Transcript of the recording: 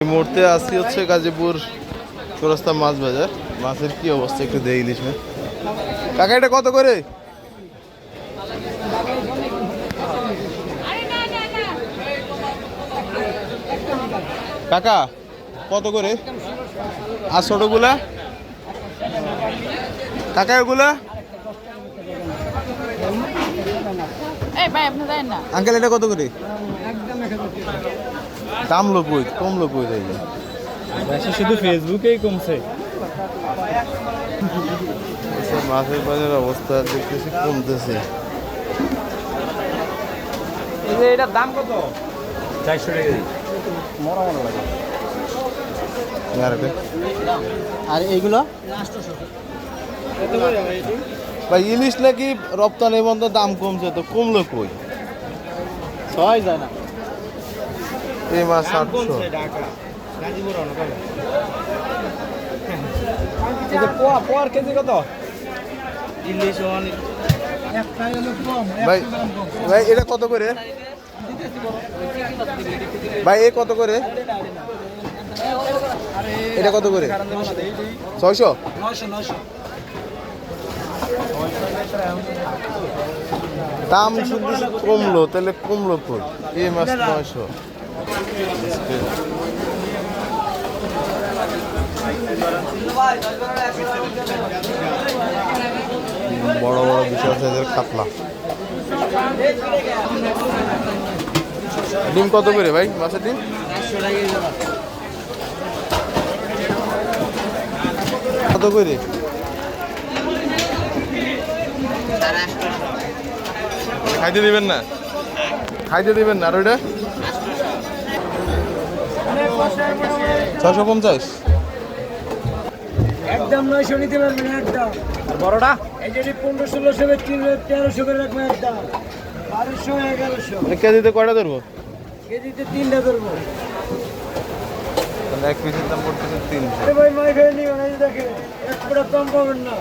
এই মুহূর্তে আসছি হচ্ছে গাজীপুর চৌরাস্তা মাছ বাজার। মাছের কি অবস্থা একটু দেখে ইলিশ মাছ। কাকা এটা কত করে? কাকা কত করে? আর ছোটগুলা কাকা এগুলা? আঙ্কেল এটা কত করে? দাম লোক কম লোক শুধু ফেসবুকেই কমছে। মাছের বাজার অবস্থা দেখতেছি কমতেছে। এটার দাম কত? 400 টাকা। মরা মনে লাগে। আর এইগুলো ভাই ইলিশ নাকি রপ্তানি বন্ধ দাম কমছে, তো কমলো কই? সবাই যায় না। এই মাছ 700। পোয়ার কেজি কত? ভাই ভাই এটা কত করে? ভাই এ কত করে? এটা কত করে? 600। দাম শুনতেছি কমলো, তাহলে কমলো কই? এই মাছ 900। বড় বড় বিশাল সাইজের কাতলা। ডিম কত করে ভাই? মাছের ডিম কত করে? খাইতে দিবেন না? খাইতে দিবেন না? আর ওইটা 650। একদম 900 নিতে পারবেন একদম। আর বড়টা এই যে 1500 1300 করে রাখবেন একদম। 1200 1100 কেজিতে কয়টা ধরবো? কেজিতে 3টা ধরবো। এক পিসের দাম পড়তেছে 300। ভাই মাই খাই নিও না, দেখেন এক পুরো কম পাবেন না।